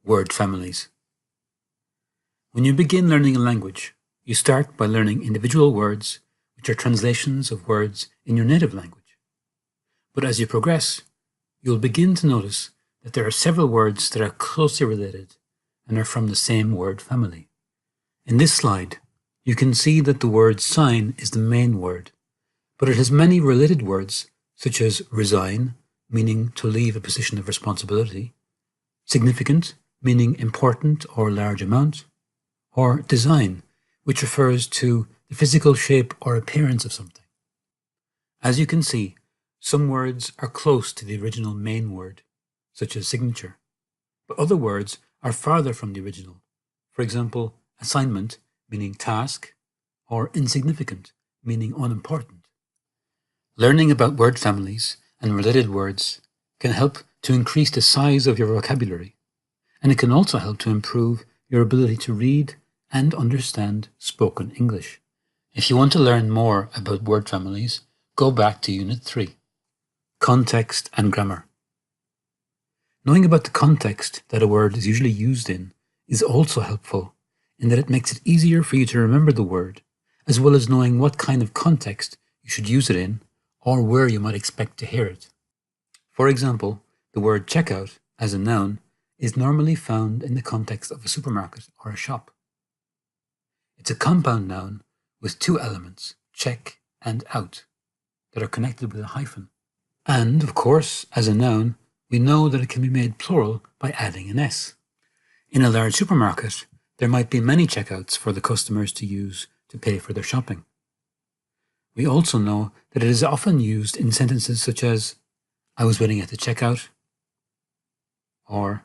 Word families. When you begin learning a language, you start by learning individual words, which are translations of words in your native language. But as you progress, you'll begin to notice that there are several words that are closely related and are from the same word family. In this slide, you can see that the word sign is the main word, but it has many related words such as resign, meaning to leave a position of responsibility, significant, meaning important or large amount, or design, which refers to the physical shape or appearance of something. As you can see, some words are close to the original main word, such as signature, but other words are farther from the original. For example, assignment, meaning task, or insignificant, meaning unimportant. Learning about word families and related words can help to increase the size of your vocabulary, and it can also help to improve your ability to read and understand spoken English. If you want to learn more about word families, go back to Unit 3, Context and Grammar. Knowing about the context that a word is usually used in is also helpful in that it makes it easier for you to remember the word, as well as knowing what kind of context you should use it in or where you might expect to hear it. For example, the word checkout as a noun is normally found in the context of a supermarket or a shop. It's a compound noun with two elements, check and out, that are connected with a hyphen. And, of course, as a noun, we know that it can be made plural by adding an S. In a large supermarket, there might be many checkouts for the customers to use to pay for their shopping. We also know that it is often used in sentences such as, I was waiting at the checkout, or,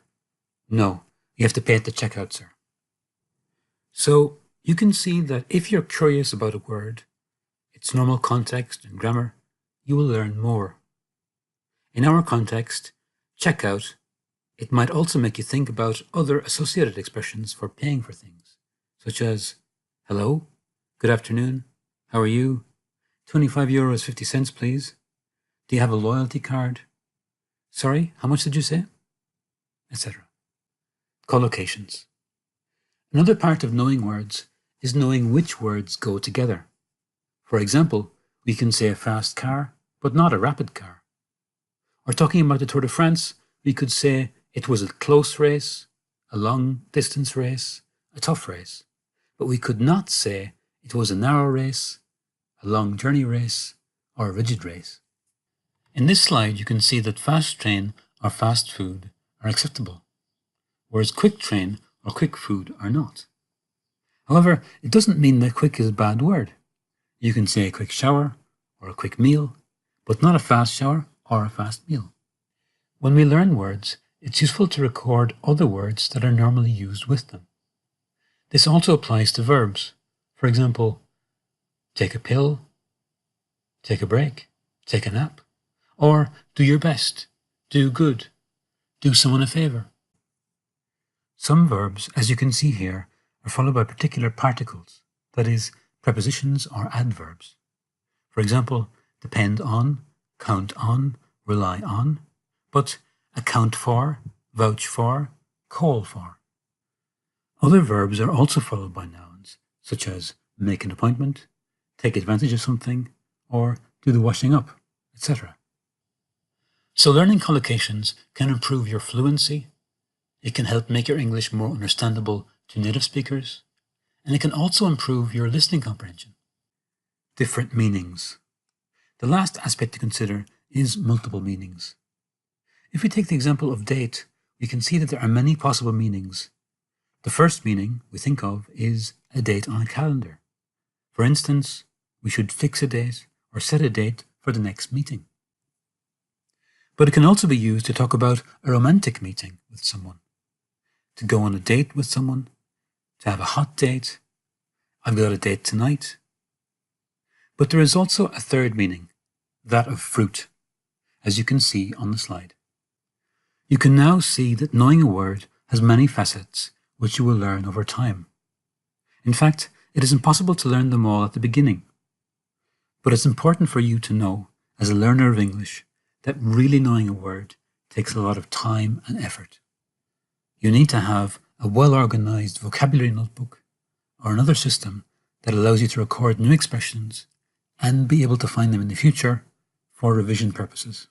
no, you have to pay at the checkout, sir. So, you can see that if you're curious about a word, its normal context and grammar, you will learn more. In our context, checkout, it might also make you think about other associated expressions for paying for things, such as, hello, good afternoon, how are you, €25.50 please, do you have a loyalty card, sorry, how much did you say, etc. Collocations. Another part of knowing words is knowing which words go together. For example, we can say a fast car, but not a rapid car. Or talking about the Tour de France, we could say it was a close race, a long distance race, a tough race. But we could not say it was a narrow race, a long journey race, or a rigid race. In this slide, you can see that fast train or fast food are acceptable, whereas quick train or quick food are not. However, it doesn't mean that quick is a bad word. You can say a quick shower or a quick meal, but not a fast shower or a fast meal. When we learn words, it's useful to record other words that are normally used with them. This also applies to verbs. For example, take a pill, take a break, take a nap, or do your best, do good, do someone a favor. Some verbs, as you can see here, are followed by particular particles, that is, prepositions or adverbs. For example, depend on, count on, rely on, but account for, vouch for, call for. Other verbs are also followed by nouns, such as make an appointment, take advantage of something, or do the washing up, etc. So learning collocations can improve your fluency, it can help make your English more understandable to native speakers, and it can also improve your listening comprehension. Different meanings. The last aspect to consider is multiple meanings. If we take the example of date, we can see that there are many possible meanings. The first meaning we think of is a date on a calendar. For instance, we should fix a date or set a date for the next meeting. But it can also be used to talk about a romantic meeting with someone, to go on a date with someone, to have a hot date, I've got a date tonight. But there is also a third meaning, that of fruit, as you can see on the slide. You can now see that knowing a word has many facets which you will learn over time. In fact, it is impossible to learn them all at the beginning. But it's important for you to know, as a learner of English, that really knowing a word takes a lot of time and effort. you need to have a well-organized vocabulary notebook or another system that allows you to record new expressions and be able to find them in the future for revision purposes.